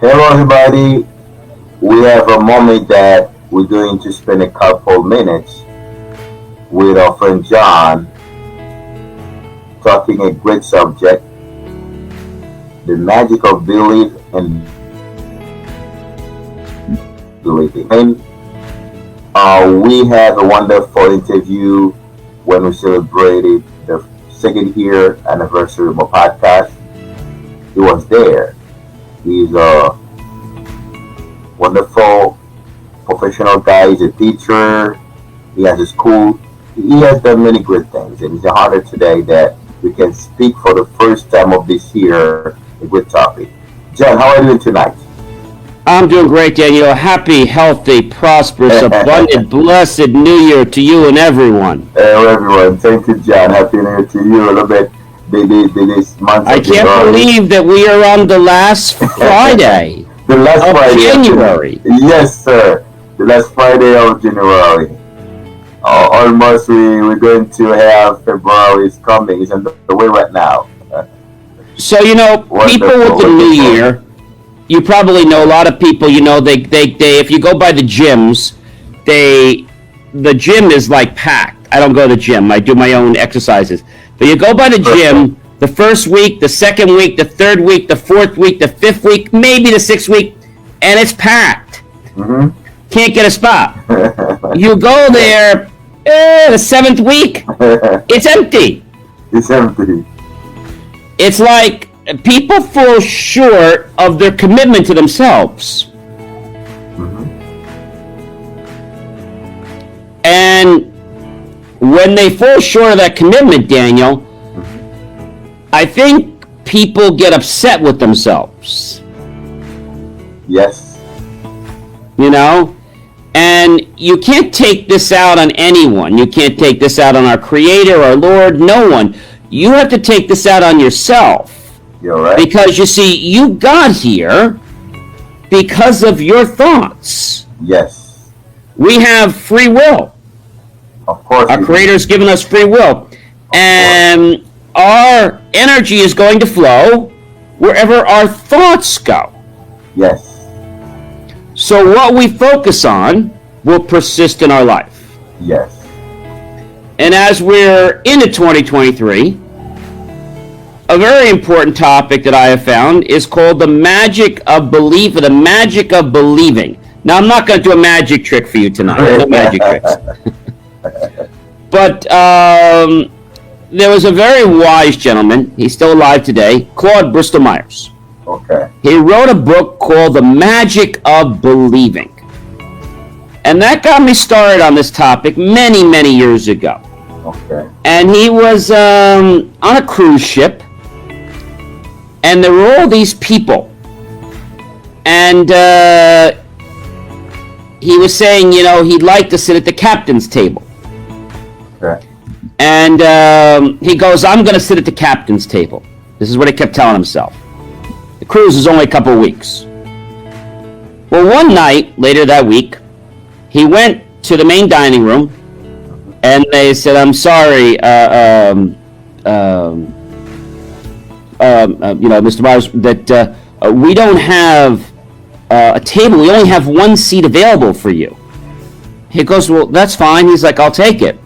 Hello, everybody. We have a moment that we're going to spend a couple minutes with our friend John talking a great subject, the magic of belief and believing. And we had a wonderful interview when we celebrated the second year anniversary of our podcast. He was there. He's a wonderful professional guy. He's a teacher. He has a school. He has done many great things. And it's an honor today that we can speak for the first time of this year a good topic. John, how are you doing tonight? I'm doing great, Daniel. Happy, healthy, prosperous, abundant, blessed New Year to you and everyone. Everyone. Thank you, John. Happy New Year to you. A little bit this month. I can't believe that we are on the last Friday the last of Friday January. Yes, sir. The last Friday of January. Almost we're going to have February is coming. It's on the way right now. So, people with the New Year, you probably know a lot of people, they if you go by the gyms, the gym is like packed. I don't go to the gym. I do my own exercises. But you go by the gym, the first week, the second week, the third week, the fourth week, the fifth week, maybe the sixth week, and it's packed. Mm-hmm. Can't get a spot. You go there, the seventh week, it's empty. It's empty. It's like people fall short of their commitment to themselves. Mm-hmm. And when they fall short of that commitment, Daniel, I think people get upset with themselves. Yes. And you can't take this out on anyone. You can't take this out on our Creator, our Lord, no one. You have to take this out on yourself. You're right. Because you see, you got here because of your thoughts. Yes. We have free will. Of course. Our Creator's given us free will. And our energy is going to flow wherever our thoughts go. Yes. So what we focus on will persist in our life. Yes. And as we're into 2023, a very important topic that I have found is called the magic of belief, or the magic of believing. Now, I'm not going to do a magic trick for you tonight. No magic tricks. But there was a very wise gentleman, he's still alive today, Claude Bristol Myers. Okay. He wrote a book called The Magic of Believing. And that got me started on this topic many, many years ago. Okay. And he was on a cruise ship, and there were all these people. And he was saying, he'd like to sit at the captain's table. Okay. And he goes, I'm going to sit at the captain's table. This is what he kept telling himself. The cruise is only a couple of weeks. Well, one night, later that week, he went to the main dining room, and they said, I'm sorry, Mr. Myers, that we don't have a table. We only have one seat available for you. He goes, well, that's fine. He's like, I'll take it.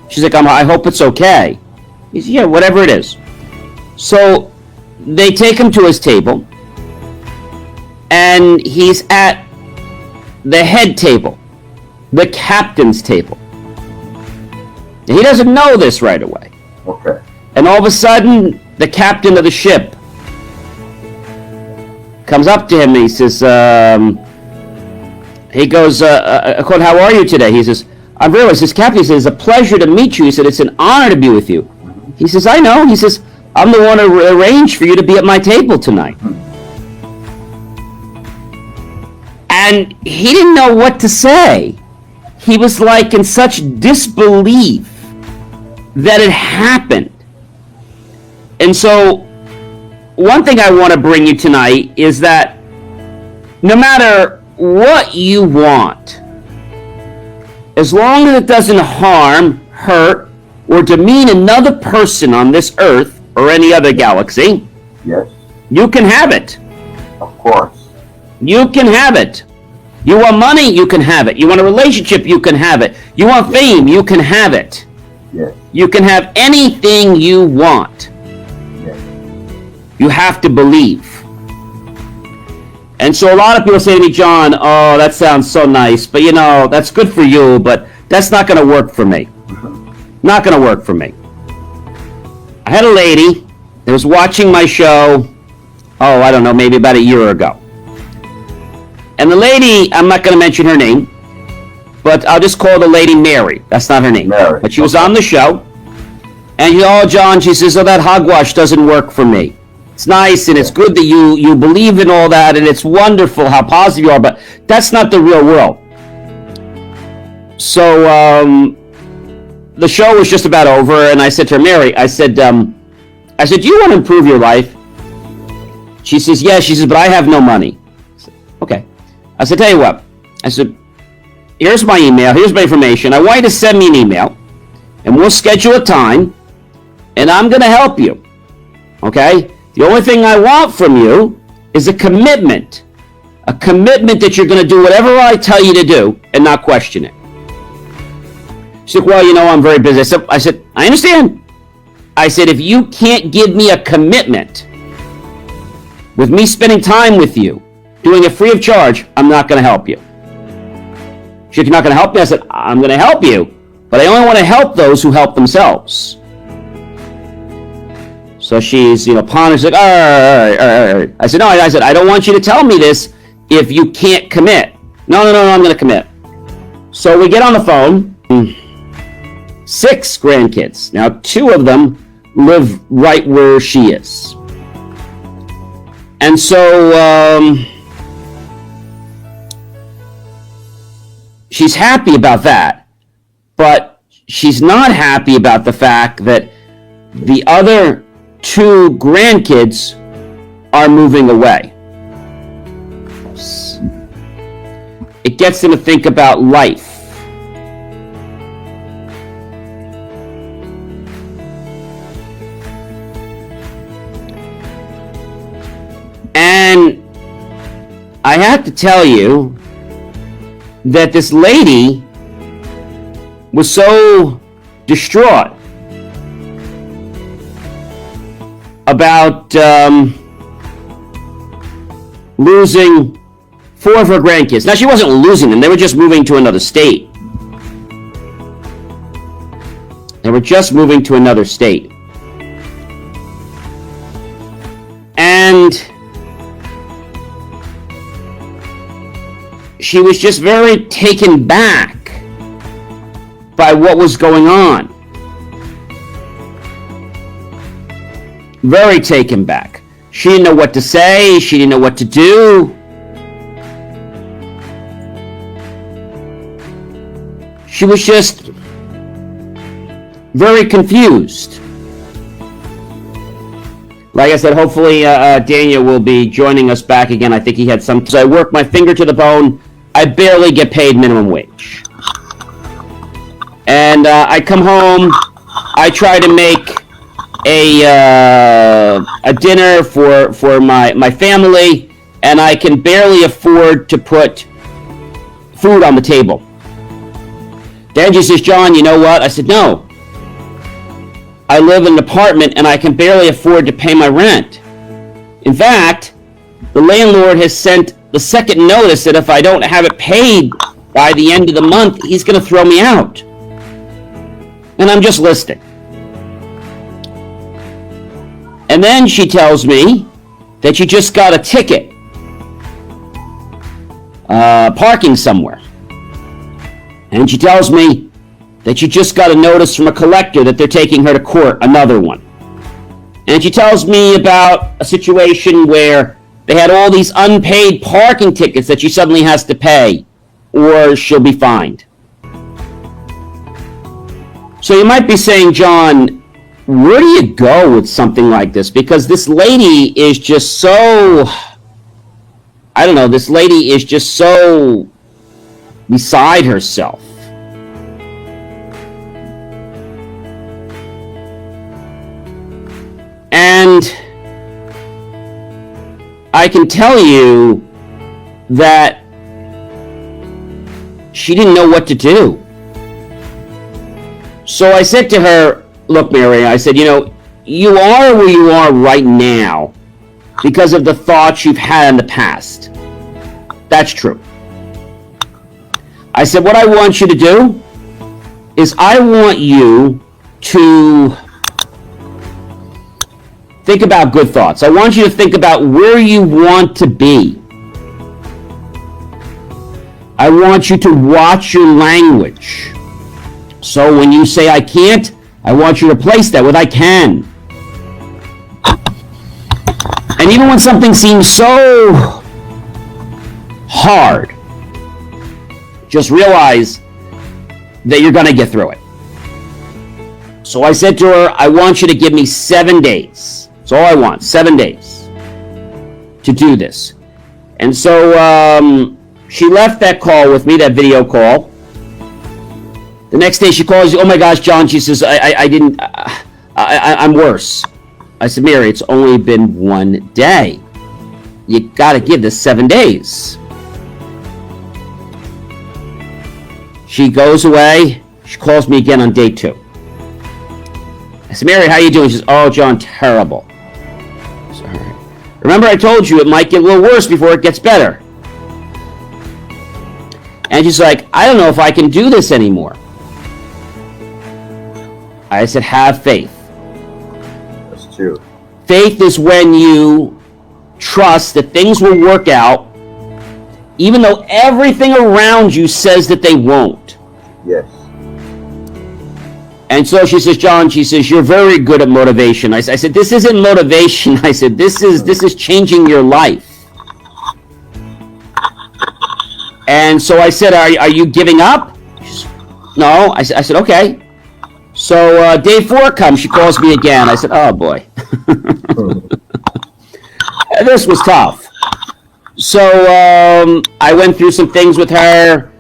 She's like, I hope it's okay. He's, yeah, whatever it is. So they take him to his table, and he's at the head table, the captain's table. And he doesn't know this right away. Okay. And all of a sudden, the captain of the ship comes up to him and he says, he goes, Claude, how are you today? He says, I'm very well. He says, Captain, he says, it's a pleasure to meet you. He said, it's an honor to be with you. He says, I know. He says, I'm the one who arranged for you to be at my table tonight. And he didn't know what to say. He was like in such disbelief that it happened. And so, one thing I want to bring you tonight is that no matter what you want, as long as it doesn't harm, hurt, or demean another person on this earth or any other galaxy, Yes. you can have it. Of course. You can have it. You want money? You can have it. You want a relationship? You can have it. You want fame? You can have it. Yes. You can have anything you want. Yes. You have to believe. And so a lot of people say to me, John, oh, that sounds so nice, but that's good for you, but that's not going to work for me. Not going to work for me. I had a lady that was watching my show, I don't know, maybe about a year ago. And the lady, I'm not going to mention her name, but I'll just call the lady Mary. That's not her name. Mary. But she was on the show. And John, she says, that hogwash doesn't work for me. It's nice and it's good that you believe in all that, and it's wonderful how positive you are, but that's not the real world. So the show was just about over, and I said to her, Mary, I said, do you want to improve your life? She says, yeah. She says, but I have no money. I said, okay. I said, tell you what. I said, here's my email. Here's my information. I want you to send me an email, and we'll schedule a time, and I'm going to help you. Okay? The only thing I want from you is a commitment. A commitment that you're going to do whatever I tell you to do and not question it. She said, well, I'm very busy. I said, I understand. I said, if you can't give me a commitment with me spending time with you, doing it free of charge, I'm not going to help you. She said, you're not going to help me? I said, I'm going to help you, but I only want to help those who help themselves. So she's, pondering, she's like, all right. I said, no, I don't want you to tell me this if you can't commit. No, I'm going to commit. So we get on the phone. 6 grandkids. Now, 2 of them live right where she is. And so she's happy about that, but she's not happy about the fact that the other 2 grandkids are moving away. It gets them to think about life. And I have to tell you that this lady was so distraught about losing 4 of her grandkids. Now, she wasn't losing them. They were just moving to another state. And she was just very taken back by what was going on. Very taken back. She didn't know what to say. She didn't know what to do. She was just very confused. Like I said, hopefully Daniel will be joining us back again. I think he had some. So I work my finger to the bone. I barely get paid minimum wage. And I come home. I try to make a dinner for my family, and I can barely afford to put food on the table. Angie says, John, you know what? I said, no. I live in an apartment and I can barely afford to pay my rent. In fact, the landlord has sent the second notice that if I don't have it paid by the end of the month, he's going to throw me out. And I'm just listing. And then she tells me that she just got a ticket parking somewhere. And she tells me that she just got a notice from a collector that they're taking her to court, another one. And she tells me about a situation where they had all these unpaid parking tickets that she suddenly has to pay, or she'll be fined. So you might be saying, John, where do you go with something like this? Because this lady is just so, this lady is just so beside herself. And I can tell you that she didn't know what to do. So I said to her, look, Mary, I said, you know, you are where you are right now because of the thoughts you've had in the past. That's true. I said, what I want you to do is I want you to think about good thoughts. I want you to think about where you want to be. I want you to watch your language. So when you say I can't, I want you to replace that with I can. And even when something seems so hard, just realize that you're going to get through it. So I said to her, I want you to give me 7 days. That's all I want, 7 days to do this. And so she left that call with me, that video call. The next day she calls, oh my gosh, John, she says, I'm worse. I said, Mary, it's only been 1 day. You got to give this 7 days. She goes away. She calls me again on day 2. I said, Mary, how you doing? She says, oh, John, terrible. I said, all right. Remember I told you it might get a little worse before it gets better. And she's like, I don't know if I can do this anymore. I said, have faith. That's true. Faith is when you trust that things will work out, even though everything around you says that they won't. Yes. And so she says, John, she says, you're very good at motivation. I said, this isn't motivation. I said, this is changing your life. And so I said, are you giving up? She said, no. I said, okay. So day 4 comes. She calls me again. I said, oh, boy. This was tough. So I went through some things with her,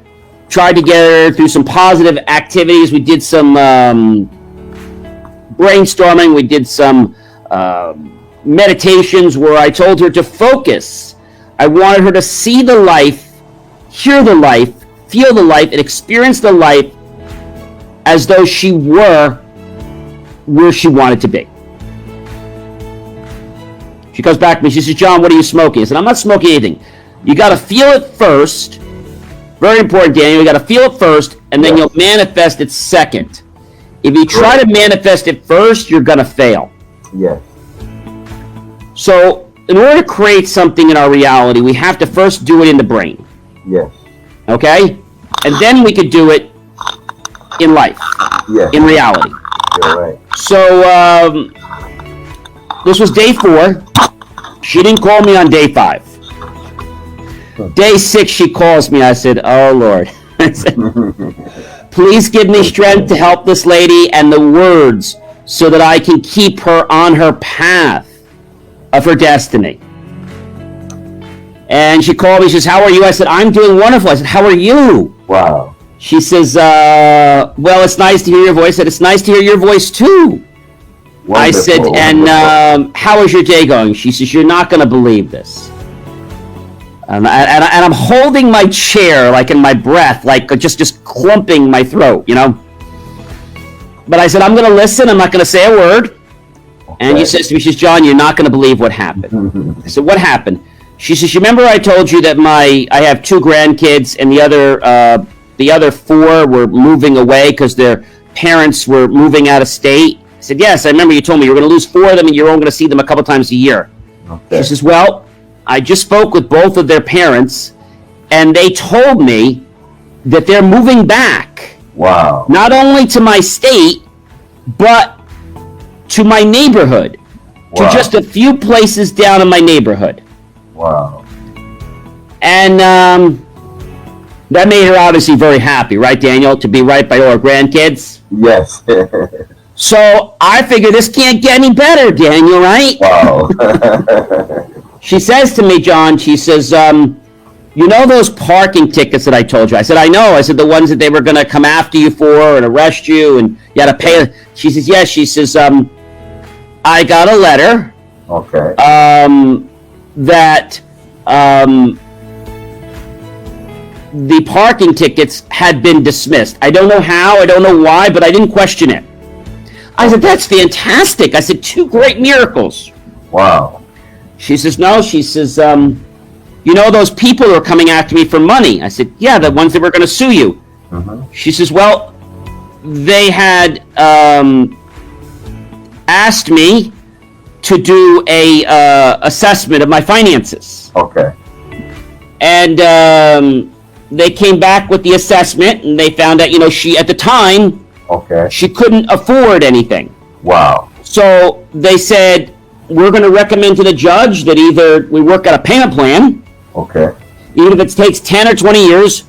tried to get her through some positive activities. We did some brainstorming. We did some meditations where I told her to focus. I wanted her to see the life, hear the life, feel the life, and experience the life as though she were where she wanted to be. She comes back to me. She says, John, what are you smoking? I said, I'm not smoking anything. You got to feel it first. Very important, Daniel. You got to feel it first, and then you'll manifest it second. If you try to manifest it first, you're going to fail. Yes. So in order to create something in our reality, we have to first do it in the brain. Yes. Okay? And then we could do it in life. Yes. In reality. You're right. So this was day 4. She didn't call me on day 5. Day 6, she calls me. I said, oh, Lord. I said, please give me strength to help this lady and the words so that I can keep her on her path of her destiny. And she called me. She says, how are you? I said, I'm doing wonderful. I said, how are you? Wow. She says, well, it's nice to hear your voice. I said, it's nice to hear your voice, too. Wonderful. I said, and how is your day going? She says, you're not going to believe this. And I'm holding my chair, like in my breath, like just clumping my throat, you know. But I said, I'm going to listen. I'm not going to say a word. Okay. And she says to me, she says, John, you're not going to believe what happened. I said, what happened? She says, you remember I told you that I have 2 grandkids and the other 4 were moving away because their parents were moving out of state? I said, yes, I remember you told me you were going to lose 4 of them and you're only going to see them a couple times a year. Okay. She says, well, I just spoke with both of their parents, and they told me that they're moving back. Wow. Not only to my state, but to my neighborhood. Wow. To just a few places down in my neighborhood. Wow. And that made her obviously very happy, right, Daniel? To be right by all her grandkids? Yes. So I figure this can't get any better, Daniel, right? Wow. She says to me, John, she says, you know those parking tickets that I told you? I said, I know. I said, the ones that they were going to come after you for and arrest you and you had to pay. She says, yes. She says, I got a letter. Okay. That the parking tickets had been dismissed. I don't know how, I don't know why, but I didn't question it. I said, that's fantastic. I said, 2 great miracles. Wow. She says, no. She says, you know those people who are coming after me for money? I said, yeah, the ones that were going to sue you. Mm-hmm. She says, well, they had asked me to do a assessment of my finances. Okay. And they came back with the assessment, and they found out, she, at the time, okay, she couldn't afford anything. Wow. So they said, we're going to recommend to the judge that either we work out a payment plan, okay, even if it takes 10 or 20 years,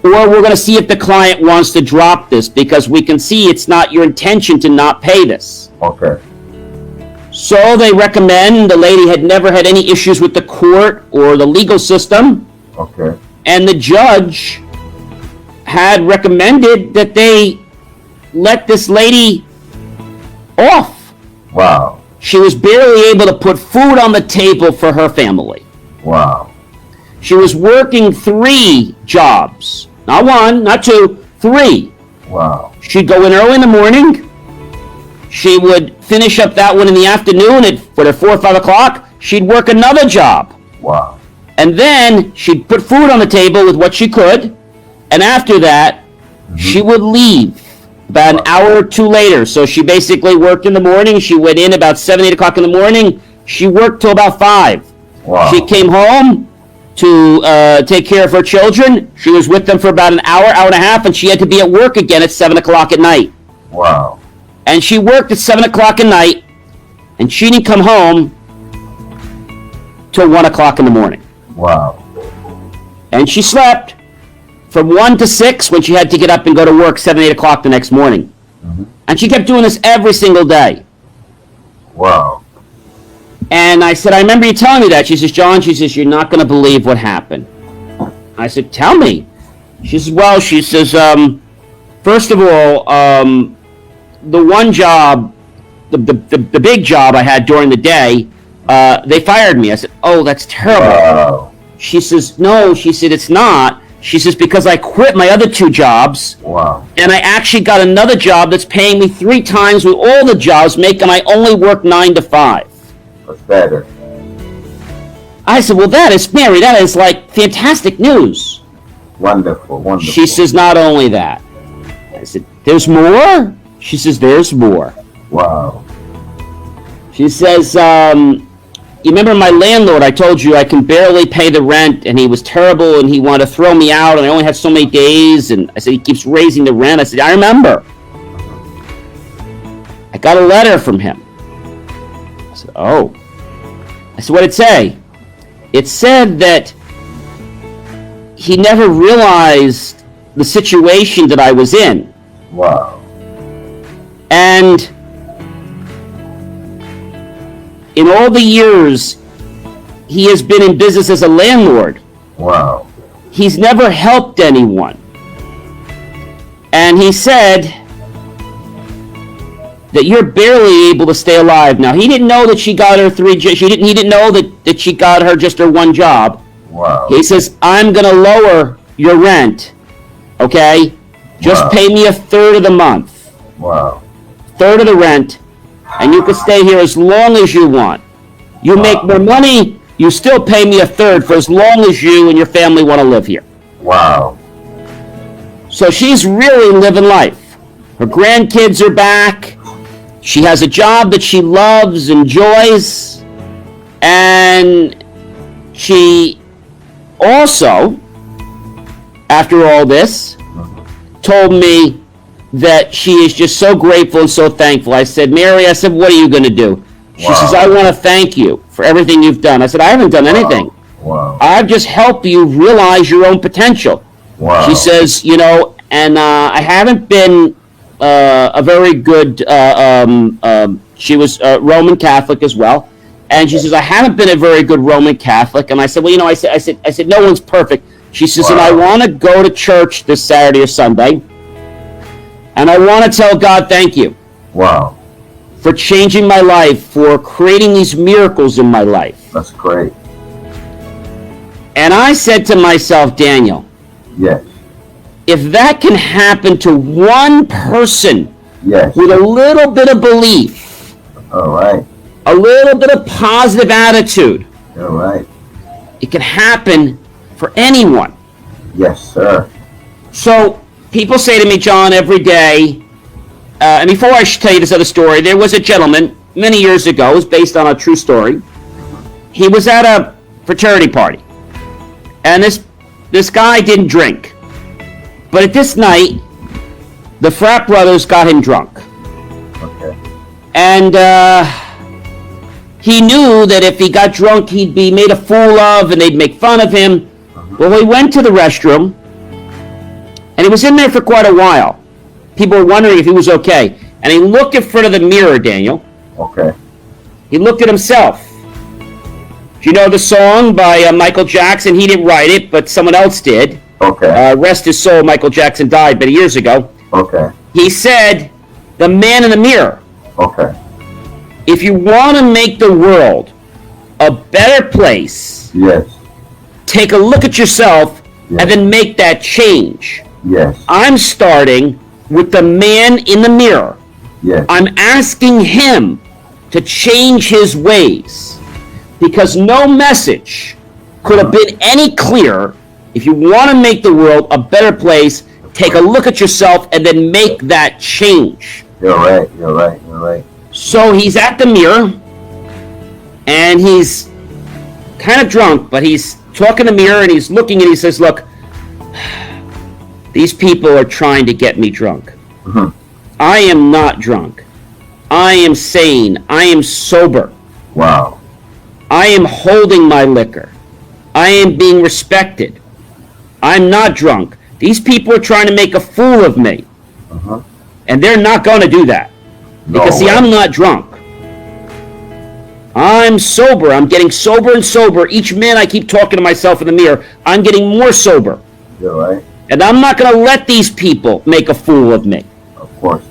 or we're going to see if the client wants to drop this, because we can see it's not your intention to not pay this. okay. So they recommend, the lady had never had any issues with the court or the legal system. Okay. And the judge had recommended that they let this lady off. Wow. She was barely able to put food on the table for her family. Wow. She was working 3 jobs. Not 1, not 2, 3. Wow. She'd go in early in the morning. She would finish up that one in the afternoon at 4 or 5 o'clock. She'd work another job. Wow. And then she'd put food on the table with what she could. And after that, she would leave about an hour or 2 later. So she basically worked in the morning. She went in about 7, 8 o'clock in the morning. She worked till about 5. Wow. She came home to take care of her children. She was with them for about an hour, hour and a half, and she had to be at work again at 7 o'clock at night. Wow. And she worked at 7 o'clock at night, and she didn't come home till 1 o'clock in the morning. Wow. And she slept from 1 to 6 when she had to get up and go to work 7, 8 o'clock the next morning. Mm-hmm. And she kept doing this every single day. Wow. And I said, I remember you telling me that. She says, John, she says, you're not going to believe what happened. I said, tell me. She says, well, she says, first of all, the one job, the big job I had during the day, they fired me. I said, oh, that's terrible. Wow. She says, no, she said, it's not. She says, because I quit my other 2 jobs. Wow. And I actually got another job that's paying me 3 times what all the jobs make, and I only work 9 to 5. That's better. I said, well, that is like fantastic news. Wonderful, wonderful. She says, not only that. I said, there's more? She says, there's more. Wow. She says, you remember my landlord, I told you I can barely pay the rent, and he was terrible, and he wanted to throw me out, and I only have so many days, and I said, he keeps raising the rent. I said, I remember. I got a letter from him. I said, oh. I said, what did it say? It said that he never realized the situation that I was in. Wow. And in all the years he has been in business as a landlord, Wow. he's never helped anyone. And he said that you're barely able to stay alive. Now, he didn't know that she got her 3 jobs. He didn't know that she got her just her 1 job. Wow. He says, I'm going to lower your rent, okay? Just Wow. pay me a third of the month. Wow. Third of the rent, and you can stay here as long as you want. You make more money, you still pay me a third for as long as you and your family want to live here. Wow. So she's really living life. Her grandkids are back. She has a job that she loves, enjoys, and she also, after all this, told me that she is just so grateful and so thankful. I said, Mary, I said, what are you going to do? She says, I want to thank you for everything you've done. I said, I haven't done anything. Wow. I've just helped you realize your own potential. Wow. She says, and I haven't been a very good, she was Roman Catholic as well. And she says, I haven't been a very good Roman Catholic. And I said, well, I said, no one's perfect. She says, and I want to go to church this Saturday or Sunday. And I want to tell God, thank you. Wow. For changing my life, for creating these miracles in my life. That's great. And I said to myself, Daniel, Yes. If that can happen to one person Yes. with a little bit of belief, All right. a little bit of positive attitude, All right. it can happen for anyone. Yes, sir. So people say to me, John, every day, and before I should tell you this other story, there was a gentleman many years ago, it was based on a true story. He was at a fraternity party, and this guy didn't drink. But at this night, the frat brothers got him drunk. Okay. And he knew that if he got drunk, he'd be made a fool of, and they'd make fun of him. Well, he went to the restroom, and he was in there for quite a while. People were wondering if he was okay. And he looked in front of the mirror, Daniel. Okay. He looked at himself. Do you know the song by Michael Jackson? He didn't write it, but someone else did. Okay. Rest his soul, Michael Jackson died many years ago. Okay. He said, the man in the mirror. Okay. If you want to make the world a better place, Yes. take a look at yourself Yes. and then make that change. Yes. I'm starting with the man in the mirror. Yes. I'm asking him to change his ways, because no message could have been any clearer. If you want to make the world a better place, take a look at yourself and then make that change. You're right. You're right. You're right. So he's at the mirror, and he's kind of drunk, but he's talking to the mirror, and he's looking, and he says, look, these people are trying to get me drunk. Mhm. I am not drunk. I am sane. I am sober. Wow. I am holding my liquor. I am being respected. I'm not drunk. These people are trying to make a fool of me. Uh-huh. And they're not going to do that. Because, No see, way. I'm not drunk. I'm sober. I'm getting sober and sober. Each minute I keep talking to myself in the mirror, I'm getting more sober. You're right. And I'm not going to let these people make a fool of me. Of course.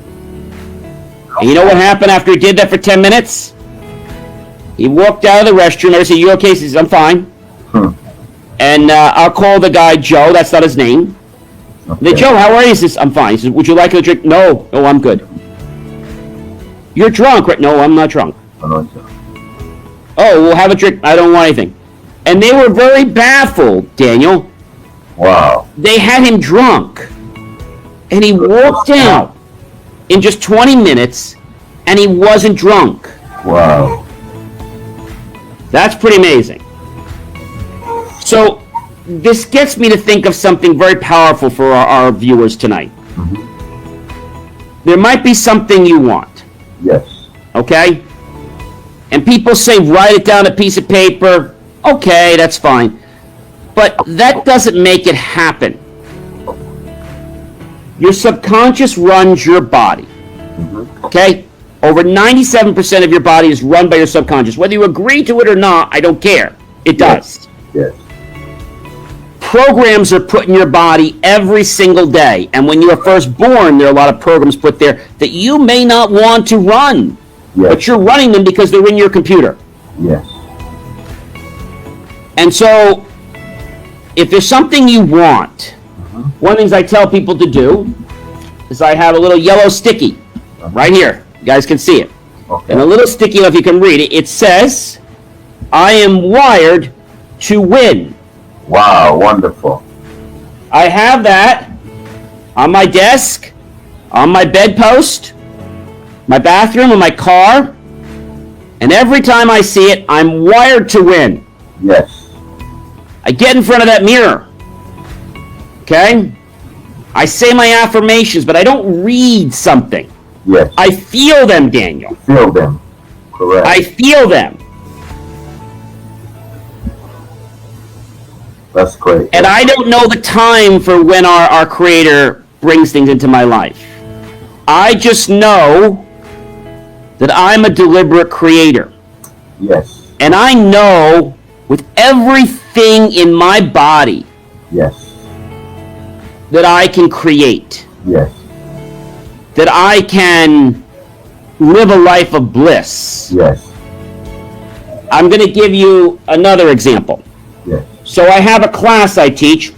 And you know what happened after he did that for 10 minutes? He walked out of the restroom. I said, you okay? He says, I'm fine. Hmm. And I'll call the guy Joe. That's not his name. Okay. Joe, how are you? He says, I'm fine. He says, would you like a drink? No, I'm good. You're drunk, right? No, I'm not drunk. I know you. Oh, we'll have a drink. I don't want anything. And they were very baffled, Daniel. Wow. They had him drunk. And he walked out in just 20 minutes, and he wasn't drunk. Wow. That's pretty amazing. So this gets me to think of something very powerful for our viewers tonight. Mm-hmm. There might be something you want, Yes. okay? And people say, write it down on a piece of paper. Okay, that's fine. But that doesn't make it happen. Your subconscious runs your body, Mm-hmm. okay? Over 97% of your body is run by your subconscious. Whether you agree to it or not, I don't care. It does. Yes. Programs are put in your body every single day. And when you are first born, there are a lot of programs put there that you may not want to run. Yes. But you're running them because they're in your computer. Yes. And so, if there's something you want, one of the things I tell people to do is I have a little yellow sticky right here. You guys can see it. Okay. And a little sticky, if you can read it, it says, I am wired to win. Wow. Wonderful. I have that on my desk, on my bedpost, my bathroom, in my car, and every time I see it, I'm wired to win. Yes. I get in front of that mirror, okay? I say my affirmations, but I don't read something. Yes. I feel them, Daniel. Feel them. Correct. I feel them. That's great. And I don't know the time for when our Creator brings things into my life. I just know that I'm a deliberate creator. Yes. And I know with everything in my body Yes. that I can create, Yes. that I can live a life of bliss. Yes. I'm going to give you another example. Yes. So I have a class I teach,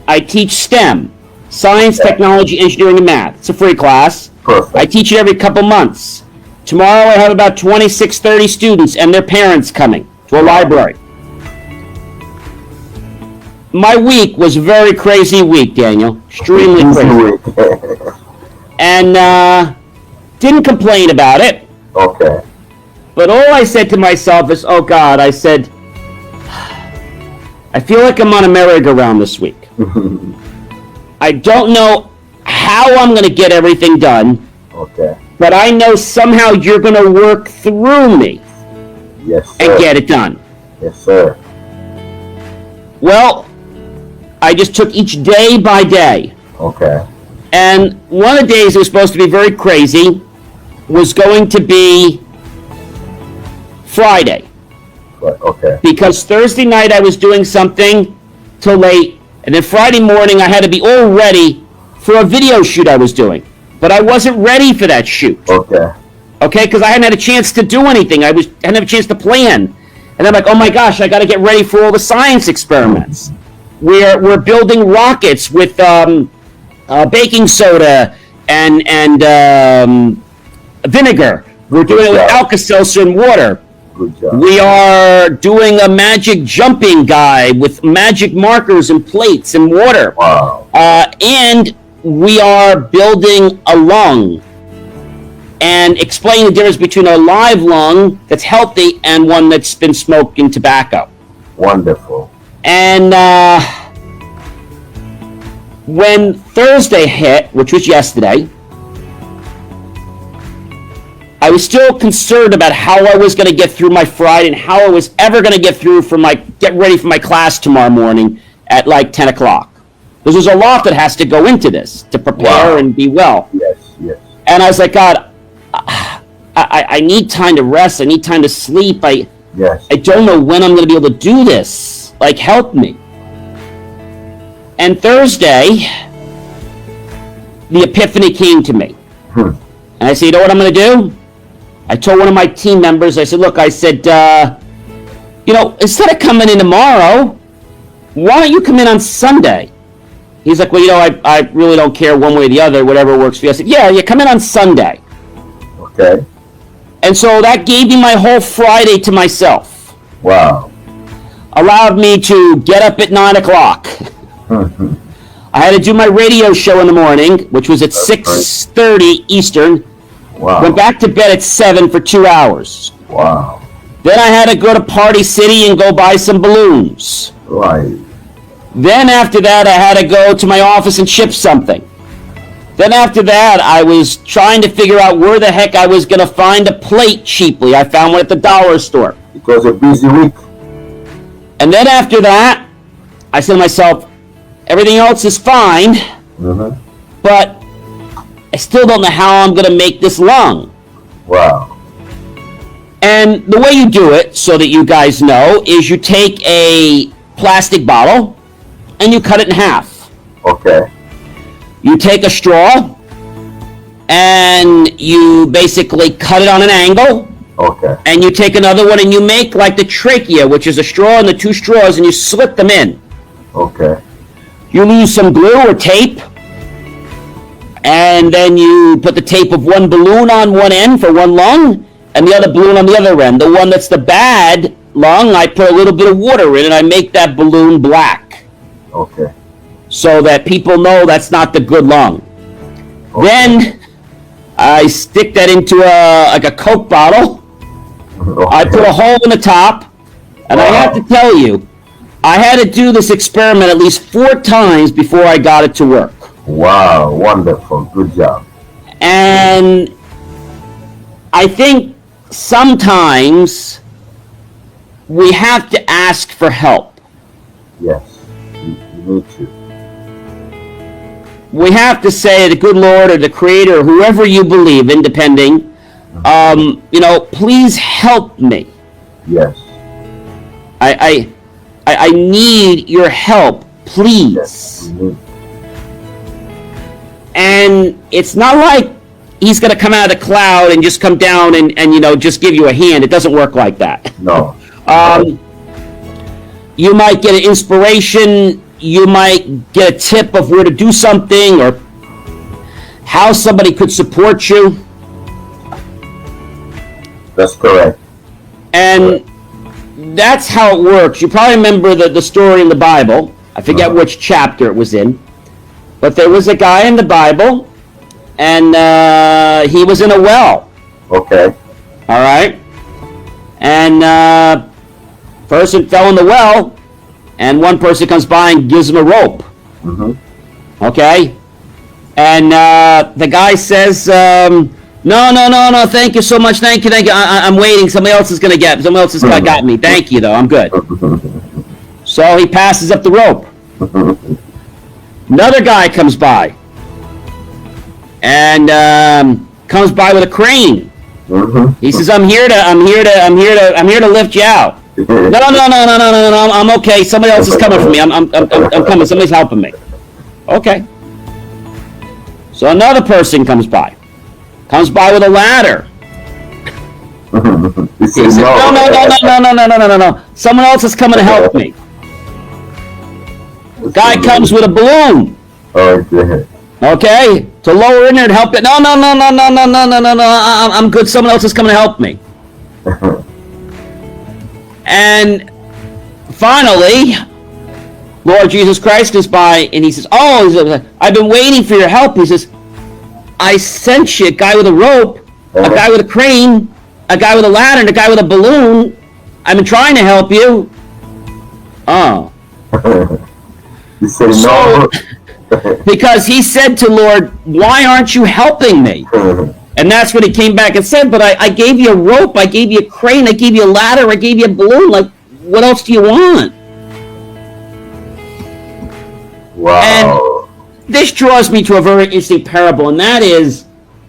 I teach STEM, science, technology, engineering, and math. It's a free class. Perfect. I teach it every couple months. Tomorrow I have about 26, 30 students and their parents coming to a library. My week was a very crazy week, Daniel. Extremely crazy. And didn't complain about it. Okay. But all I said to myself is, oh God, I said, I feel like I'm on a merry-go-round this week. I don't know how I'm going to get everything done. Okay. But I know somehow you're going to work through me. Yes, sir. And get it done. Yes, sir. Well, I just took each day by day. Okay. And one of the days that was supposed to be very crazy was going to be Friday. Okay. Because Thursday night I was doing something till late, and then Friday morning I had to be all ready for a video shoot I was doing. But I wasn't ready for that shoot. Okay. Okay, because I hadn't had a chance to do anything. I hadn't had a chance to plan. And I'm like, oh my gosh, I got to get ready for all the science experiments. We're building rockets with baking soda and vinegar. We're doing it with Alka-Seltzer and water. Good job. We are doing a magic jumping guy with magic markers and plates and water. Wow. And we are building a lung and explaining the difference between a live lung that's healthy and one that's been smoking tobacco. Wonderful. And when Thursday hit, which was yesterday, I was still concerned about how I was going to get through my Friday and how I was ever going to get ready for my class tomorrow morning at like 10 o'clock. Because there's a lot that has to go into this to prepare and be well. Yes, yes. And I was like, God, I need time to rest. I need time to sleep. I don't know when I'm going to be able to do this. Like, help me. And Thursday, the epiphany came to me. And I said, you know what I'm going to do? I told one of my team members, I said, look, I said, instead of coming in tomorrow, why don't you come in on Sunday? He's like, well, I really don't care one way or the other, whatever works for you. I said, yeah, come in on Sunday. Okay. And so that gave me my whole Friday to myself. Wow. Allowed me to get up at 9 o'clock. I had to do my radio show in the morning, which was at 6:30 Eastern. Wow. Went back to bed at 7 for 2 hours. Wow. Then I had to go to Party City and go buy some balloons. Right. Then after that, I had to go to my office and ship something. Then after that, I was trying to figure out where the heck I was going to find a plate cheaply. I found one at the dollar store. It was a busy week. And then after that, I said to myself, everything else is fine, but I still don't know how I'm going to make this lung. Wow. And the way you do it, so that you guys know, is you take a plastic bottle and you cut it in half. Okay. You take a straw and you basically cut it on an angle. Okay. And you take another one and you make like the trachea, which is a straw and the two straws, and you slip them in. Okay. You use some glue or tape, and then you put the tape of one balloon on one end for one lung, and the other balloon on the other end. The one that's the bad lung, I put a little bit of water in, and I make that balloon black. Okay. So that people know that's not the good lung. Okay. Then I stick that into a Coke bottle. Okay. I put a hole in the top, and I have to tell you, I had to do this experiment at least 4 times before I got it to work. Wow, wonderful. Good job. And I think sometimes we have to ask for help. Yes, you need to. We have to say, the good Lord or the Creator or whoever you believe, independent, please help me. Yes. I need your help, please. Yes, we need. And it's not like he's going to come out of the cloud and just come down and just give you a hand. It doesn't work like that. No. You might get an inspiration you might get a tip of where to do something or how somebody could support you. That's correct. And that's how it works. You probably remember the story in the Bible. I forget which chapter it was in. But there was a guy in the Bible, and he was in a well. Okay. All right? And person fell in the well, and one person comes by and gives him a rope. Mm-hmm. Okay? And the guy says, no, thank you so much, thank you. I'm waiting, somebody else is going to get me. Someone else has got me. Thank you, though, I'm good. So he passes up the rope. Another guy comes by, and comes by with a crane. He says, I'm here to lift you out. No, I'm okay. Somebody else is coming for me. I'm coming. Somebody's helping me. Okay. So another person comes by with a ladder. He says, no. Someone else is coming to help me. Guy comes with a balloon. Okay. Okay, to lower in there and help it. No. I'm good. Someone else is coming to help me. And finally, Lord Jesus Christ is by, and he says, I've been waiting for your help. He says, I sent you a guy with a rope, a guy with a crane, a guy with a ladder, and a guy with a balloon. I've been trying to help you. Oh. He said, no. Because he said to Lord, why aren't you helping me? And that's what he came back and said, but I gave you a rope, I gave you a crane, I gave you a ladder, I gave you a balloon. Like, what else do you want? Wow. And this draws me to a very interesting parable, and that is,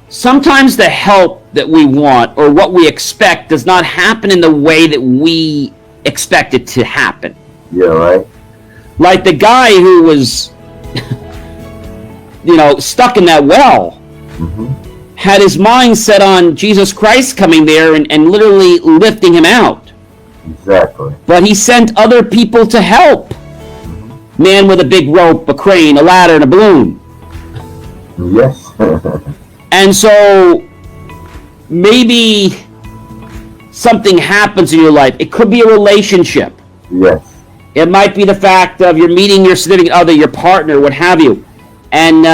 sometimes the help that we want or what we expect does not happen in the way that we expect it to happen. Yeah, right. Like the guy who was, stuck in that well, had his mind set on Jesus Christ coming there and literally lifting him out. Exactly. But he sent other people to help. Man with a big rope, a crane, a ladder, and a balloon. Yes. And so maybe something happens in your life. It could be a relationship. Yes. It might be the fact of you're meeting your significant other, your partner, what have you, and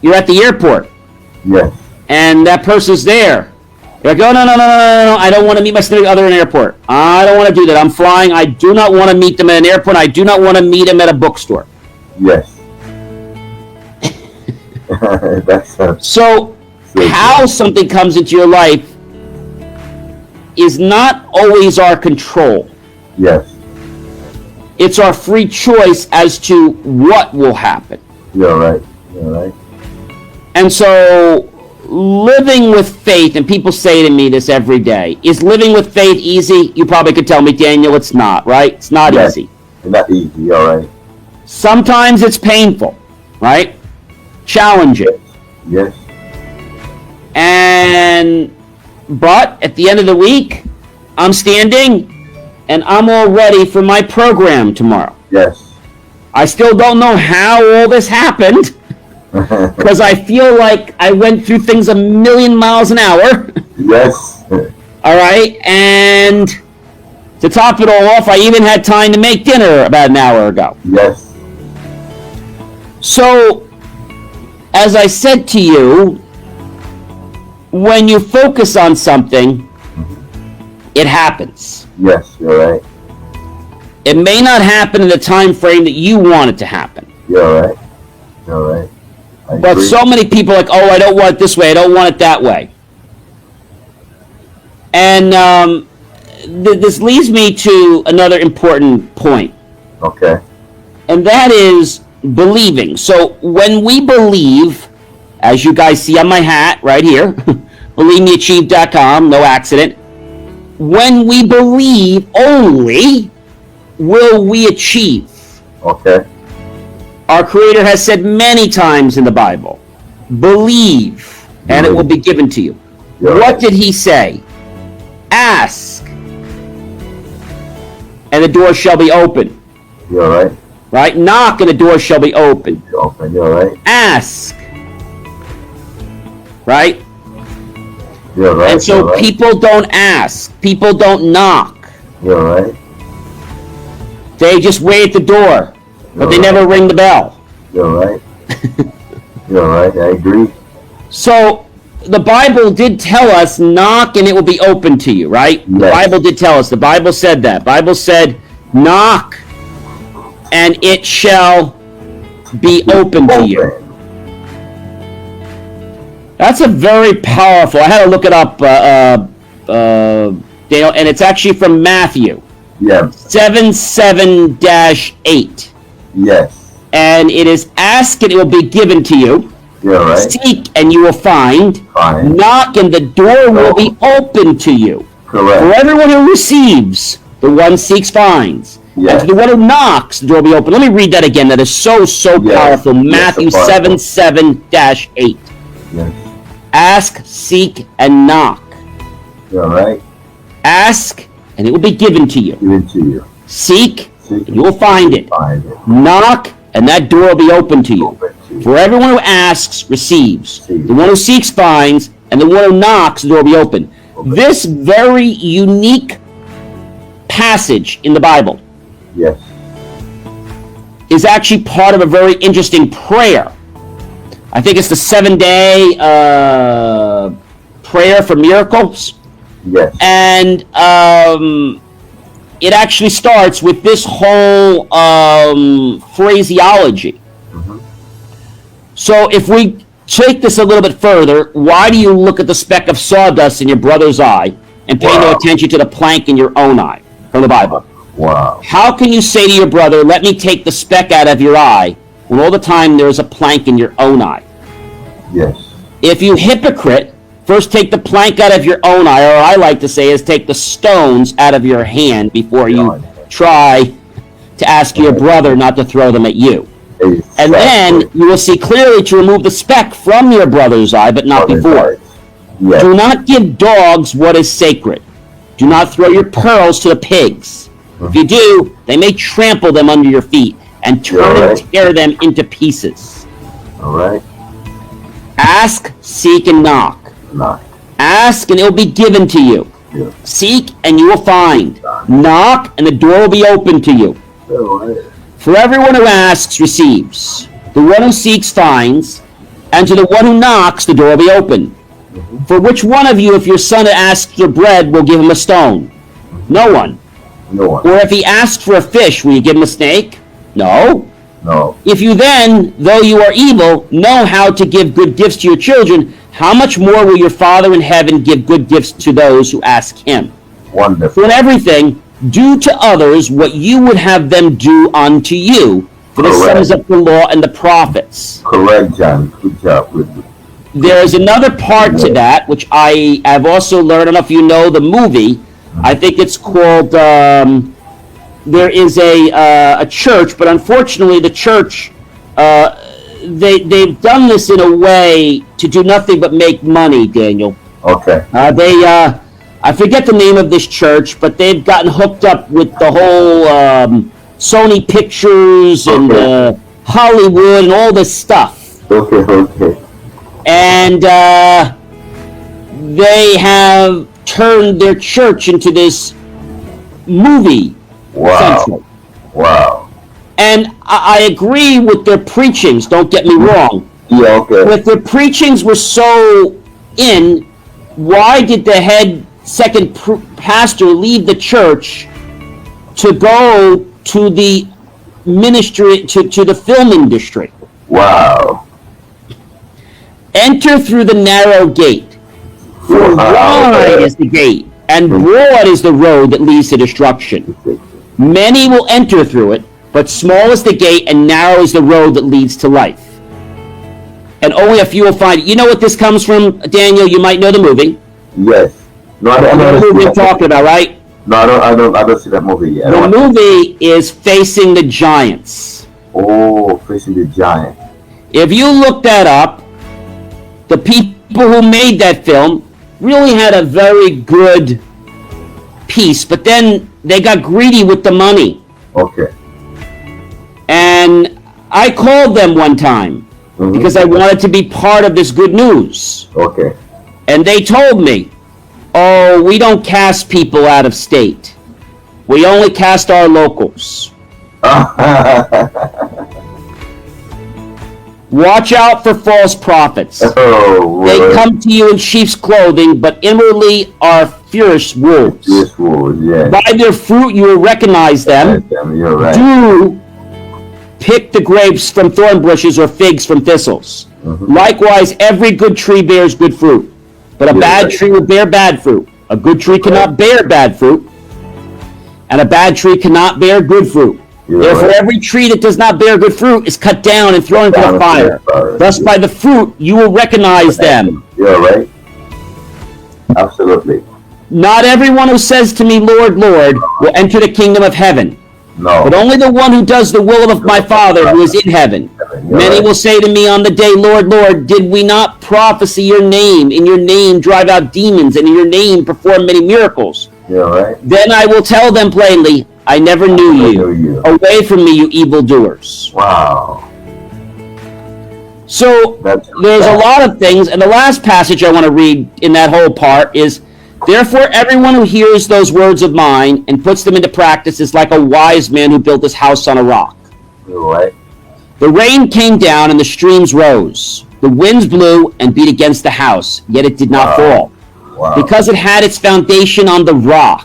you're at the airport. Yes. And that person's there. You're like, no, I don't want to meet my significant other in an airport. I don't want to do that. I'm flying. I do not want to meet them at an airport. I do not want to meet them at a bookstore. Yes. So how something comes into your life is not always our control. Yes. It's our free choice as to what will happen. You're right. You're right. And so living with faith, and people say to me this every day, is living with faith easy? You probably could tell me, Daniel, it's not, right? It's not easy. It's not easy, all right. Sometimes it's painful, right? Challenging. Yes. But at the end of the week, I'm standing and I'm all ready for my program tomorrow. Yes. I still don't know how all this happened because I feel like I went through things a million miles an hour. Yes. All right. And to top it all off, I even had time to make dinner about an hour ago. Yes. So, as I said to you, when you focus on something, it happens. Yes, you're right. It may not happen in the time frame that you want it to happen. You're right. You're right. But so many people are like, oh, I don't want it this way. I don't want it that way. And this leads me to another important point. Okay. And that is believing. So when we believe, as you guys see on my hat right here, believemeachieve.com, no accident. When we believe only, will we achieve. Okay. Our Creator has said many times in the Bible, believe, and it will be given to you. What did He say? Ask, and the door shall be open. You're right. right? Knock and the door shall be open. Open, you're right. Ask, right? You're right. And so people don't ask. People don't knock. You're right. They just wait at the door, but they never ring the bell. You're right. You're right. I agree. So the Bible did tell us, knock and it will be open to you, right? Yes. The Bible did tell us. The Bible said that. The Bible said, knock and it shall be open to you. That's a very powerful. I had to look it up, Daniel, and it's actually from Matthew. Yeah. 7:7-8. Yes. And it is, ask and it will be given to you. You're right. Seek and you will find. Fine. Knock and the door will be open to you. Correct. For everyone who receives, the one seeks finds. Yes. And to the one who knocks, the door will be open. Let me read that again. That is so powerful. Matthew 7:7-8. Yes. Ask, seek, and knock. You're right. Ask, and it will be given to you. Given to you. Seek, and you will find it. Find it. Knock, and that door will be open to you. Open to you. For everyone who asks, receives. Receives. The one who seeks, finds. And the one who knocks, the door will be open. This very unique passage in the Bible Yes. is actually part of a very interesting prayer. I think it's the 7-day prayer for miracles. Yes. And it actually starts with this whole phraseology. Mm-hmm. So if we take this a little bit further, why do you look at the speck of sawdust in your brother's eye and pay no attention to the plank in your own eye? From the Bible. Wow. How can you say to your brother, let me take the speck out of your eye, when all the time there's a plank in your own eye? Yes. If you hypocrite, first take the plank out of your own eye, or I like to say is take the stones out of your hand before you try to ask your brother not to throw them at you. Exactly. And then you will see clearly to remove the speck from your brother's eye, but not before. Yes. Do not give dogs what is sacred. Do not throw your pearls to the pigs. If you do, they may trample them under your feet and turn and tear them into pieces. All right. Ask, seek, and knock. Knock. Ask, and it will be given to you. Yeah. Seek, and you will find. Knock, and the door will be open to you. All right. For everyone who asks receives. The one who seeks finds. And to the one who knocks, the door will be open. For which one of you, if your son asks for bread, will give him a stone? No one. No one. Or if he asks for a fish, will you give him a snake? No. No. If you then, though you are evil, know how to give good gifts to your children, how much more will your Father in heaven give good gifts to those who ask him? Wonderful. For in everything, do to others what you would have them do unto you. For this sums up the law and the prophets. Correct, John. Good job. Good. There's another part to that, which I have also learned. I don't know if you know the movie. I think it's called, there is a church, but unfortunately the church, they've done this in a way to do nothing but make money, Daniel. Okay. I forget the name of this church, but they've gotten hooked up with the whole Sony Pictures and Hollywood and all this stuff. Okay. And they have turned their church into this movie central. Wow. And I agree with their preachings, don't get me wrong. Yeah, okay. But their preachings were so in, why did the head second pastor leave the church to go to the ministry, to the film industry? Wow. Enter through the narrow gate. For wide is the gate, and broad is the road that leads to destruction. Many will enter through it, but small is the gate, and narrow is the road that leads to life. And only a few will find it. You know what this comes from, Daniel? You might know the movie. Yes. No, I You know the movie I'm talking about, right? No, I don't see that movie yet. The movie is Facing the Giants. Oh, Facing the Giant. If you look that up, the people who made that film really had a very good piece, but then they got greedy with the money. Okay. And I called them one time because I wanted to be part of this good news. Okay. And they told me, oh, we don't cast people out of state. We only cast our locals. Watch out for false prophets. Oh, they come to you in sheep's clothing, but inwardly are fierce wolves. Fierce wolves, yeah. By their fruit you will recognize them. You're right. Do pick the grapes from thorn bushes or figs from thistles. Likewise, every good tree bears good fruit, but a bad tree will bear bad fruit. A good tree cannot bear bad fruit, and a bad tree cannot bear good fruit. Therefore, every tree that does not bear good fruit is cut down and thrown into the fire. Thus, by the fruit, you will recognize them. You're right. Absolutely. Not everyone who says to me, Lord, Lord, will enter the kingdom of heaven. No. But only the one who does the will of my Father who is in heaven. Many will say to me on the day, Lord, Lord, did we not prophesy your name, in your name drive out demons, and in your name perform many miracles? You're right. Then I will tell them plainly, I never knew you. Away from me, you evildoers. Wow. So there's a lot of things, and the last passage I want to read in that whole part is, therefore everyone who hears those words of mine and puts them into practice is like a wise man who built his house on a rock. You're right. The rain came down and the streams rose. The winds blew and beat against the house, yet it did not fall, because it had its foundation on the rock.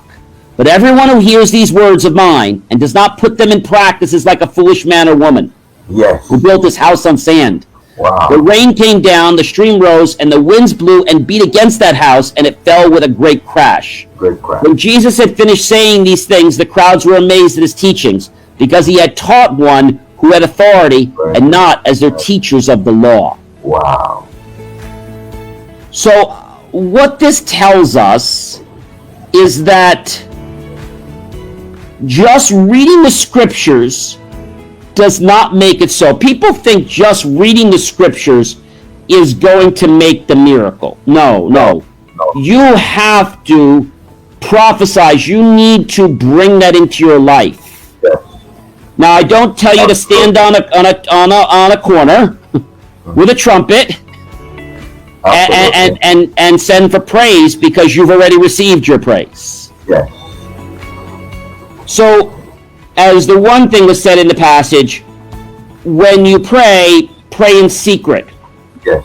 But everyone who hears these words of mine and does not put them in practice is like a foolish man or woman who built his house on sand. Wow. The rain came down, the stream rose, and the winds blew and beat against that house, and it fell with a great crash. When Jesus had finished saying these things, the crowds were amazed at his teachings, because he had taught one who had authority and not as their teachers of the law. Wow. So what this tells us is that just reading the scriptures does not make it so. People think just reading the scriptures is going to make the miracle. No. You have to prophesize. You need to bring that into your life. Yes. Now, I don't tell you to stand on a corner with a trumpet and send for praise, because you've already received your praise. Yes. So, as the one thing was said in the passage, when you pray, pray in secret. Yes.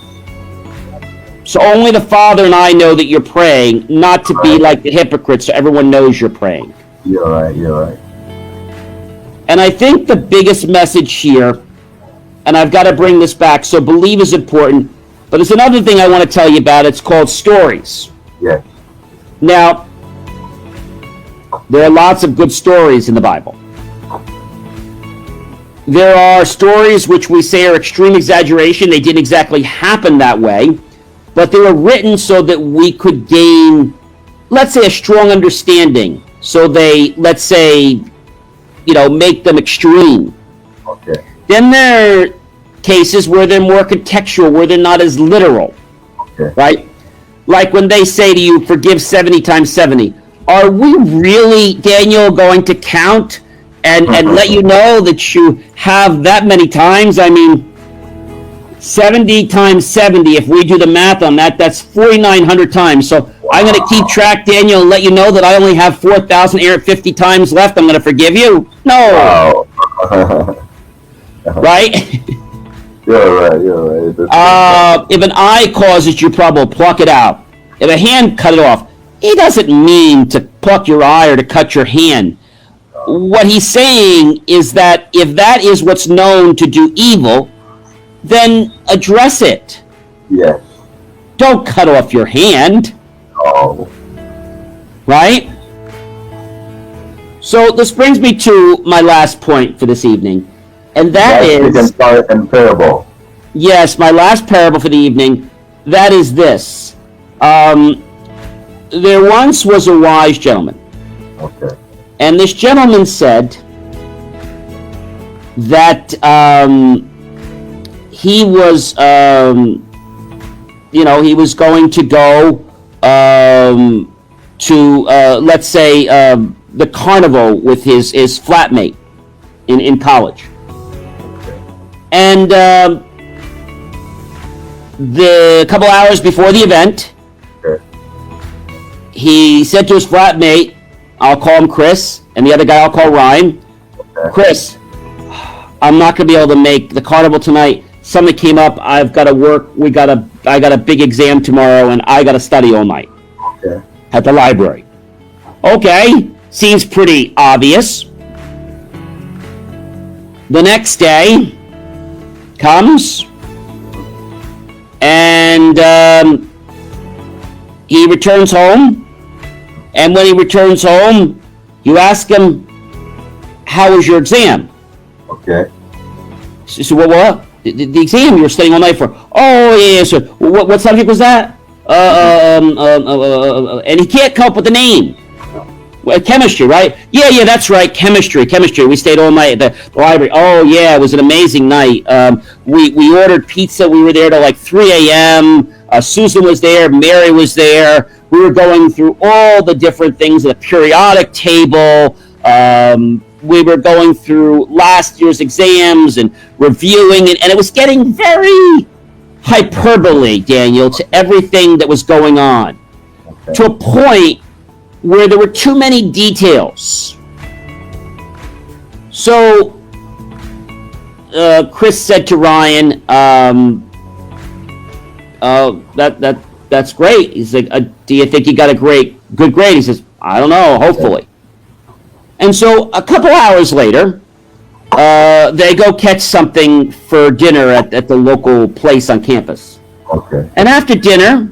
So only the Father and I know that you're praying, not to be like the hypocrites so everyone knows you're praying. You're right. And I think the biggest message here, and I've got to bring this back, so believe is important, but there's another thing I want to tell you about. It's called stories. Yes. Now, there are lots of good stories in the Bible. There are stories which we say are extreme exaggeration. They didn't exactly happen that way, but they were written so that we could gain, let's say, a strong understanding. So they, let's say, make them extreme. Okay. Then there are cases where they're more contextual, where they're not as literal. Okay. Right? Like when they say to you, forgive 70 times 70. Are we really, Daniel, going to count and let you know that you have that many times? I mean, 70 times 70, if we do the math on that, that's 4,900 times. So I'm going to keep track, Daniel, and let you know that I only have 4,850 times left. I'm going to forgive you? No. Wow. Right? You're right. If an eye causes you trouble, pluck it out. If a hand, cut it off. He doesn't mean to pluck your eye or to cut your hand. What he's saying is that if that is what's known to do evil, then address it. Yes. Don't cut off your hand. Oh. Right? So this brings me to my last point for this evening. And that is... parable. Yes, my last parable for the evening. That is this. There once was a wise gentleman. Okay. And this gentleman said that he was, he was going to go to, let's say, the carnival with his flatmate in college. And the couple hours before the event, Okay. he said to his flatmate, I'll call him Chris, and the other guy I'll call Ryan. Okay. Chris, I'm not gonna be able to make the carnival tonight. Something came up. I've got to work. I got a big exam tomorrow, and I got to study all night Okay. at the library. Okay, seems pretty obvious. The next day comes, and he returns home. And when he returns home, you ask him, "How was your exam?" Okay. So what? The exam you were studying all night for? Oh yeah, sir. What subject was that? And he can't come up with the name. Well, chemistry, right? Yeah, that's right. Chemistry. We stayed all night at the library. Oh yeah, it was an amazing night. We ordered pizza. We were there till like 3 a.m. Susan was there. Mary was there. We were going through all the different things, the periodic table. We were going through last year's exams and reviewing it, and it was getting very hyperbole, Daniel, to everything that was going on, Okay. to a point where there were too many details. So Chris said to Ryan, that's great. He's like, do you think you got a good grade? He says, I don't know, hopefully. And so a couple hours later, they go catch something for dinner at the local place on campus. Okay. And after dinner,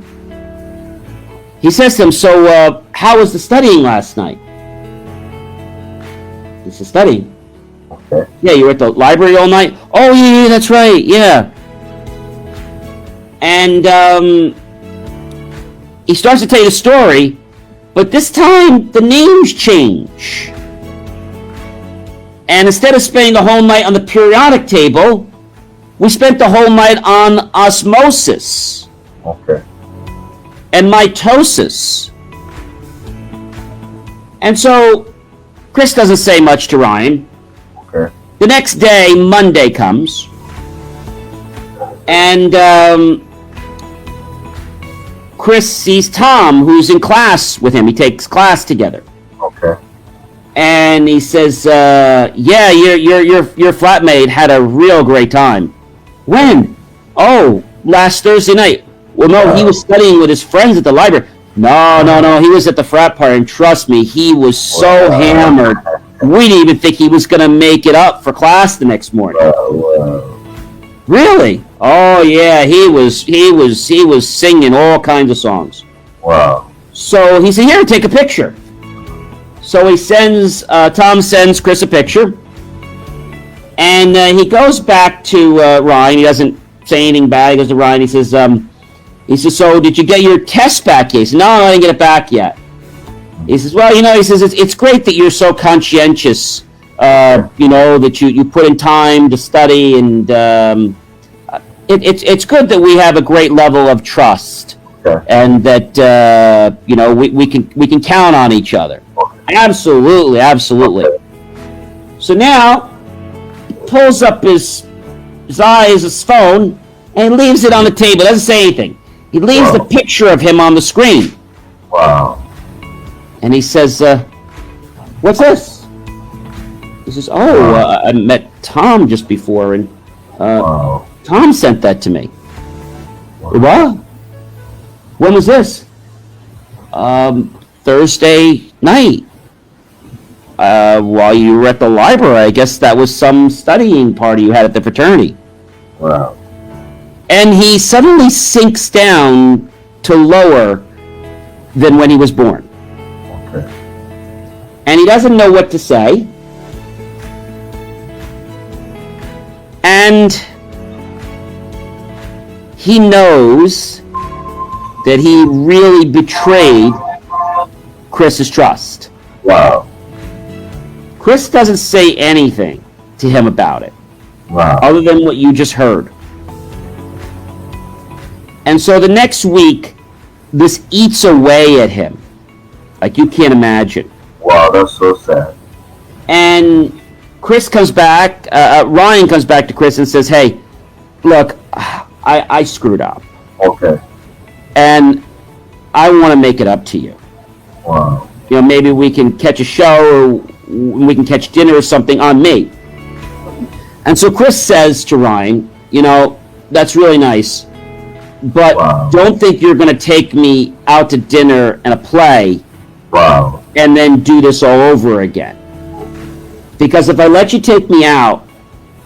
he says to him, so how was the studying last night? He says, studying? Okay. Yeah, you were at the library all night? Oh, yeah, that's right, yeah. And he starts to tell you the story, but this time the names change. And instead of spending the whole night on the periodic table, we spent the whole night on osmosis Okay. and mitosis. And so Chris doesn't say much to Ryan. Okay. The next day, Monday comes, and Chris sees Tom, who's in class with him. He takes class together. Okay. And he says, yeah, your flatmate had a real great time. When? Oh, last Thursday night. Well, no, he was studying with his friends at the library. No, he was at the frat party, and trust me, he was so hammered, we didn't even think he was going to make it up for class the next morning. Really? Oh, yeah, he was singing all kinds of songs. Wow. So he said, here, take a picture. So he sends, Tom sends Chris a picture, and he goes back to Ryan. He doesn't say anything bad. He goes to Ryan. He says, so did you get your test back yet? He said, no, I didn't get it back yet. He says, well, he says, it's great that you're so conscientious, that you put in time to study, and it's good that we have a great level of trust, and that, we can count on each other. Absolutely. So now, he pulls up his phone, and leaves it on the table. Doesn't say anything. He leaves the picture of him on the screen. Wow. And he says, what's this? He says, I met Tom just before, and Tom sent that to me. What? When was this? Thursday night. While you were at the library. I guess that was some studying party you had at the fraternity. Wow. And he suddenly sinks down to lower than when he was born. Okay. And he doesn't know what to say. And he knows that he really betrayed Chris's trust. Wow. Chris doesn't say anything to him about it. Wow. Other than what you just heard. And so the next week, this eats away at him. Like you can't imagine. Wow, that's so sad. And Chris comes back, Ryan comes back to Chris and says, hey, look, I screwed up. Okay. And I want to make it up to you. Wow. You know, maybe we can catch a show or we can catch dinner or something on me. And so Chris says to Ryan, you know, that's really nice, but wow. Don't think you're going to take me out to dinner and a play wow. and then do this all over again. Because if I let you take me out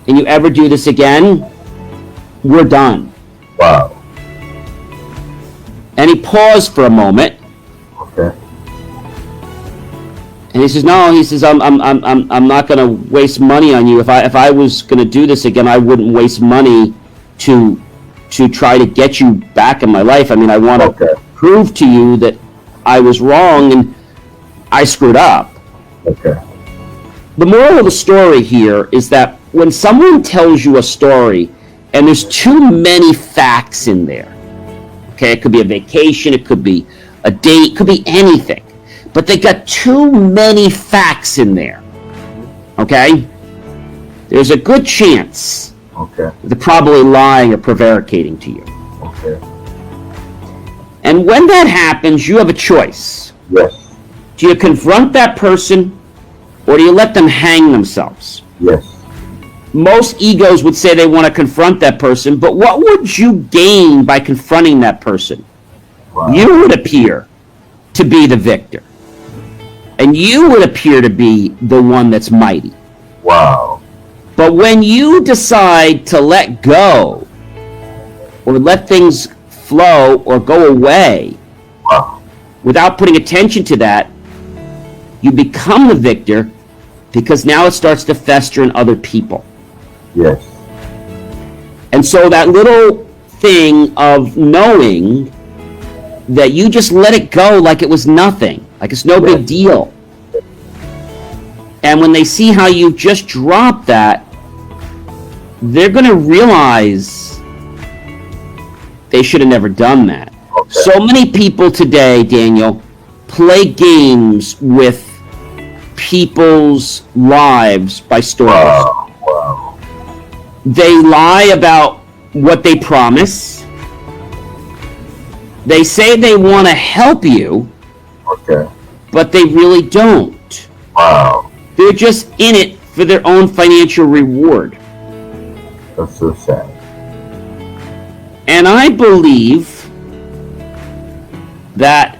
and you ever do this again, we're done. Wow. And he paused for a moment. Okay. And he says, no, he says, I'm not going to waste money on you. If I was going to do this again, I wouldn't waste money to try to get you back in my life. I mean, I want to prove to you that I was wrong and I screwed up. Okay. The moral of the story here is that when someone tells you a story and there's too many facts in there, okay, it could be a vacation, it could be a date, it could be anything, but they got too many facts in there, okay, there's a good chance they're probably lying or prevaricating to you. Okay. And when that happens, you have a choice. Yes. Do you confront that person or do you let them hang themselves? Yes. Most egos would say they want to confront that person, but what would you gain by confronting that person? Wow. You would appear to be the victor. And you would appear to be the one that's mighty. Wow. But when you decide to let go, or let things flow or go away, wow. without putting attention to that, you become the victor because now it starts to fester in other people. Yes. And so that little thing of knowing that you just let it go like it was nothing, like it's no big deal. And when they see how you just dropped that, they're going to realize they should have never done that. Okay. So many people today, Daniel, play games with people's lives by stories. Wow. Wow. They lie about what they promise. They say they want to help you, Okay. but they really don't. Wow. They're just in it for their own financial reward. That's so sad. And I believe that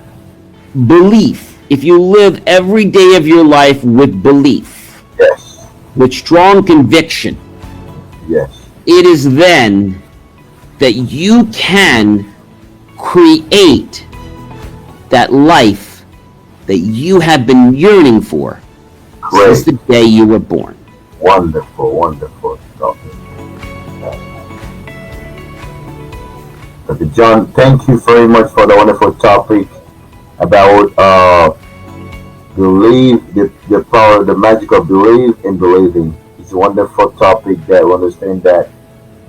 belief, if you live every day of your life with belief, Yes. with strong conviction, Yes. it is then that you can create that life that you have been yearning for since the day you were born. Wonderful, wonderful. Dr. John, thank you very much for the wonderful topic about believe, the power, the magic of belief and believing. It's a wonderful topic that we understand that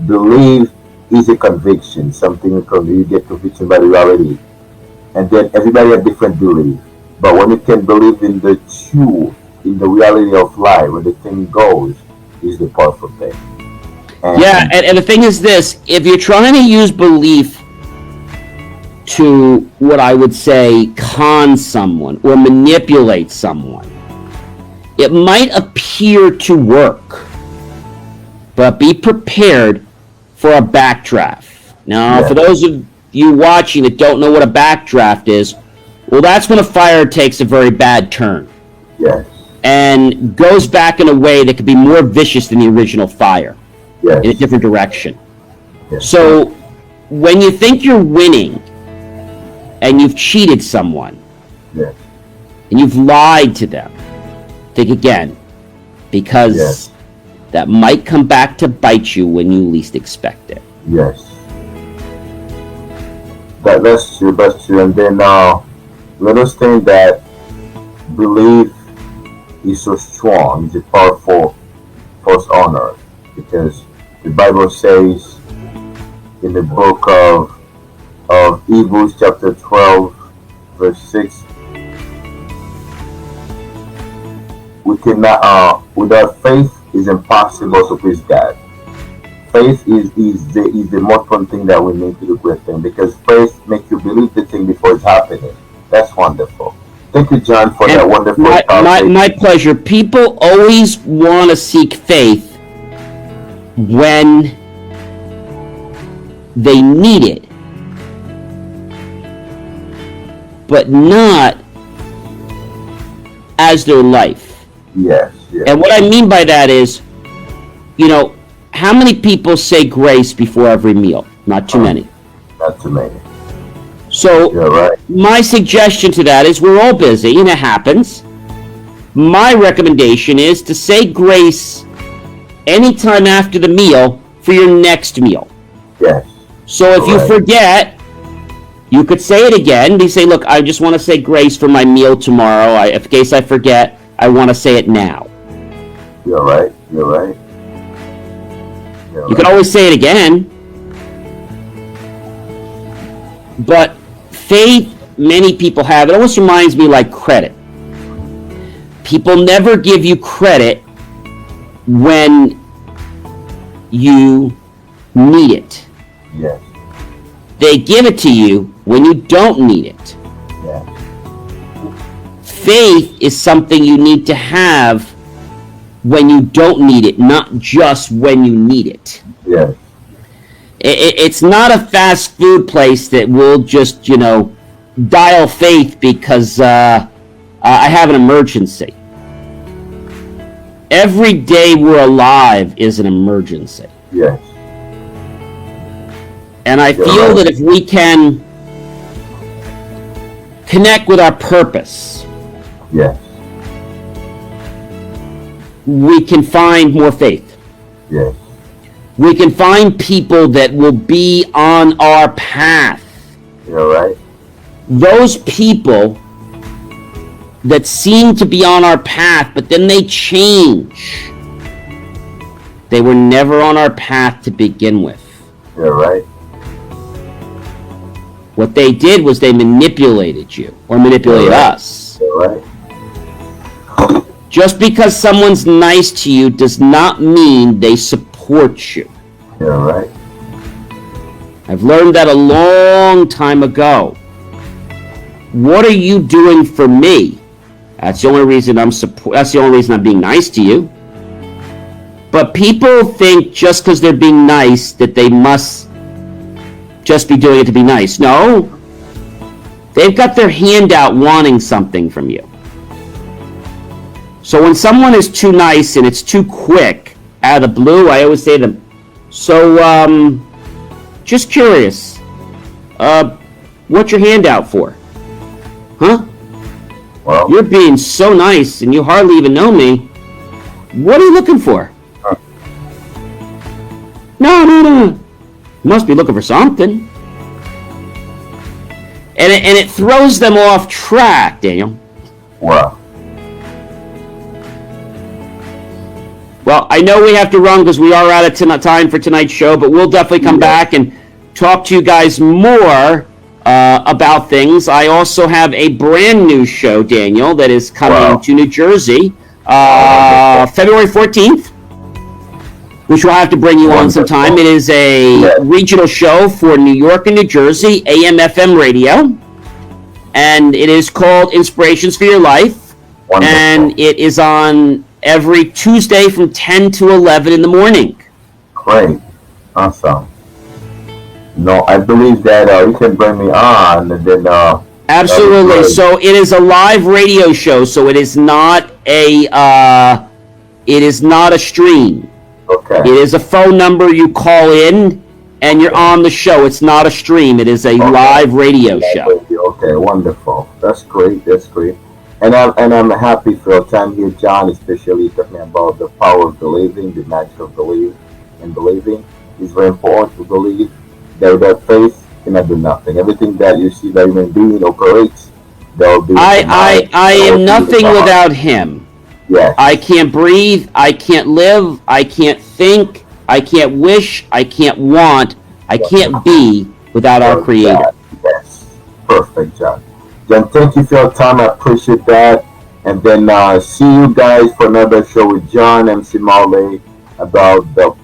belief is a conviction, something you get conviction by reality. And then everybody has different belief. But when you can believe in the truth, in the reality of life, where the thing goes, is the powerful thing. And the thing is this, if you're trying to use belief to, what I would say, con someone or manipulate someone, it might appear to work, but be prepared for a backdraft. Now, for those of you watching that don't know what a backdraft is, well, that's when a fire takes a very bad turn. Yes. And goes back in a way that could be more vicious than the original fire. Yes. In a different direction. Yes. So when you think you're winning and you've cheated someone, yes, and you've lied to them, think again, because that might come back to bite you when you least expect it. Yes. That's true, that's true. And then let us think that belief is so strong, it's a powerful force on earth, because the Bible says in the book of Hebrews chapter 12 verse 6, we cannot without faith is impossible to please God. Faith is the most fun thing that we need to do great thing, because faith makes you believe the thing before it's happening. That's wonderful. Thank you, John, for that wonderful my pleasure. People always want to seek faith when they need it, but not as their life. Yes, yes. And what I mean by that is, how many people say grace before every meal? Not too many. Not too many. So, right. My suggestion to that is, we're all busy and it happens. My recommendation is to say grace anytime after the meal for your next meal. Yes. So if you forget, you could say it again. You say, look, I just want to say grace for my meal tomorrow. In case I forget, I want to say it now. You're right. You're right. You can always say it again. But faith, many people have, it almost reminds me like credit. People never give you credit when you need it. Yes. They give it to you when you don't need it. Yes. Faith is something you need to have when you don't need it, not just when you need it. Yes. It's not a fast food place that will just, dial faith because I have an emergency. Every day we're alive is an emergency. Yes. And I feel that if we can connect with our purpose, yes, we can find more faith. Yes. We can find people that will be on our path. You're right. Those people that seem to be on our path, but then they change. They were never on our path to begin with. You're right. What they did was they manipulated you or manipulated us. You're right. Just because someone's nice to you does not mean they support you. You're right. I've learned that a long time ago. What are you doing for me? That's the only reason that's the only reason I'm being nice to you. But people think just because they're being nice that they must just be doing it to be nice. No. They've got their hand out wanting something from you. So when someone is too nice and it's too quick, out of the blue, I always say to them, so, just curious, what's your hand out for? Huh? Well, you're being so nice and you hardly even know me. What are you looking for? No. You must be looking for something. And it throws them off track, Daniel. Wow. Well, I know we have to run because we are out of time for tonight's show, but we'll definitely come back and talk to you guys more about things. I also have a brand new show, Daniel, that is coming to New Jersey February 14th, which we'll have to bring you on sometime. It is a regional show for New York and New Jersey, AM/FM radio, and it is called Inspirations for Your Life, and it is on every Tuesday from 10 to 11 in the morning. Great. Awesome. No, I believe that you can bring me on and then absolutely. So it is a live radio show, so it is not a stream. Okay. It is a phone number you call in and you're on the show. It's not a stream. It is a live radio show. Okay, wonderful. That's great. That's great. And I'm happy for your time here, John, especially talking about the power of believing, the magic of believing. It's very important to believe that without faith, you cannot do nothing. Everything that you see that human being operates, there will be. I am nothing without him. Yes. I can't breathe. I can't live. I can't think. I can't wish. I can't want. I can't be without our Creator. Yes. Perfect, John. John, thank you for your time. I appreciate that. And then see you guys for another show with John MC Morley about the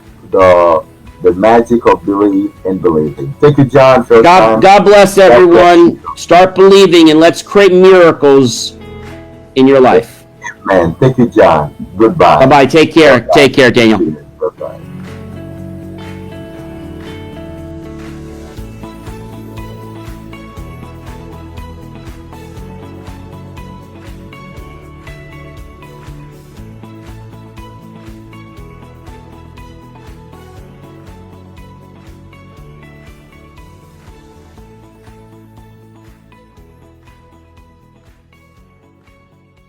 the magic of belief and believing. Thank you, John, for your time. God bless everyone. God bless Start believing and let's create miracles in your life. you. Man, thank you, John. Goodbye. Bye bye. Take care. Bye-bye. Take care, Daniel. Bye bye.